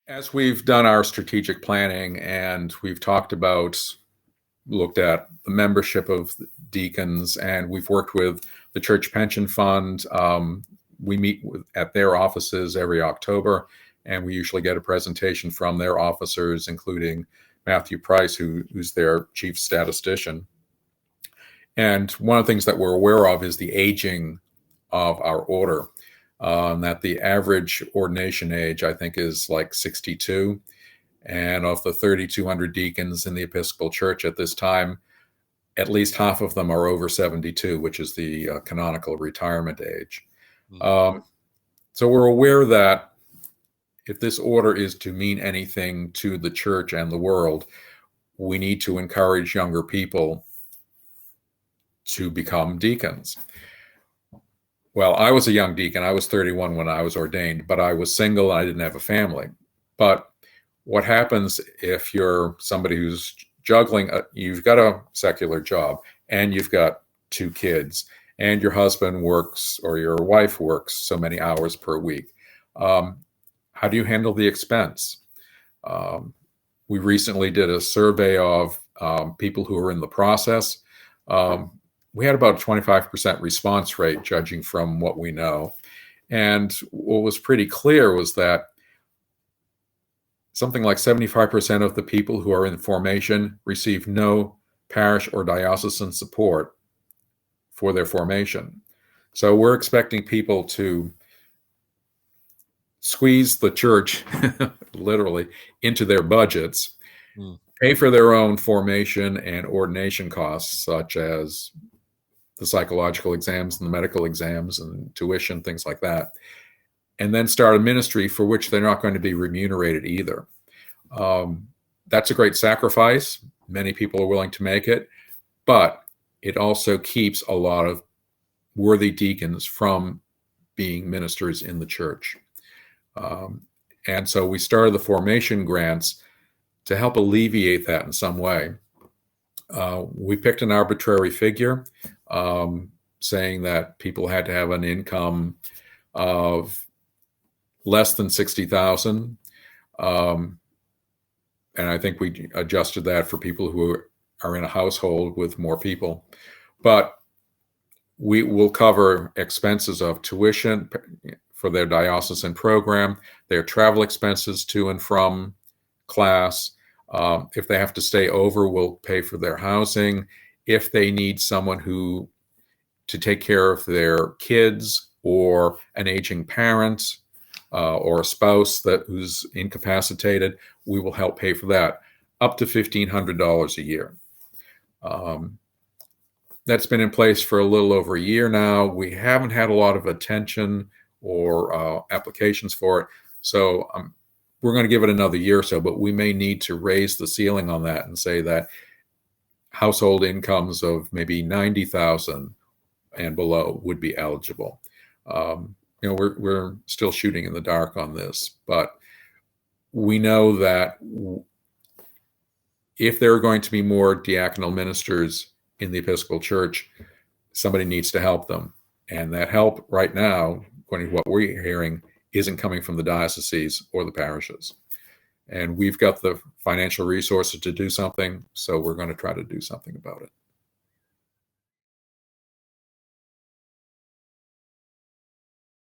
As we've done our strategic planning and we've looked at the membership of deacons, and we've worked with the Church Pension Fund. We meet at their offices every October, and we usually get a presentation from their officers, including Matthew Price, who's their chief statistician. And one of the things that we're aware of is the aging of our order. That the average ordination age, I think, is like 62. And of the 3,200 deacons in the Episcopal Church at this time, at least half of them are over 72, which is the canonical retirement age. Mm-hmm. So we're aware that if this order is to mean anything to the church and the world, we need to encourage younger people to become deacons. Well, I was a young deacon. I was 31 when I was ordained, but I was single and I didn't have a family. But what happens if you're somebody who's juggling, you've got a secular job and you've got 2 kids and your husband works or your wife works so many hours per week? How do you handle the expense? We recently did a survey of people who are in the process. We had about a 25% response rate, judging from what we know. And what was pretty clear was that something like 75% of the people who are in formation receive no parish or diocesan support for their formation. So we're expecting people to squeeze the church, literally, into their budgets, pay for their own formation and ordination costs, such as the psychological exams and the medical exams and tuition, things like that, and then start a ministry for which they're not going to be remunerated either. That's a great sacrifice. Many people are willing to make it, but it also keeps a lot of worthy deacons from being ministers in the church. And so we started the formation grants to help alleviate that in some way. We picked an arbitrary figure, saying that people had to have an income of less than $60,000. And I think we adjusted that for people who are in a household with more people. But we will cover expenses of tuition for their diocesan program, their travel expenses to and from class. If they have to stay over, we'll pay for their housing. If they need someone to take care of their kids or an aging parent or a spouse who's incapacitated, we will help pay for that, up to $1,500 a year. That's been in place for a little over a year now. We haven't had a lot of attention or applications for it. So we're going to give it another year or so, but we may need to raise the ceiling on that and say that household incomes of maybe $90,000 and below would be eligible. We're still shooting in the dark on this, but we know that if there are going to be more diaconal ministers in the Episcopal Church, somebody needs to help them. And that help right now, according to what we're hearing, isn't coming from the dioceses or the parishes. And we've got the financial resources to do something, so we're going to try to do something about it.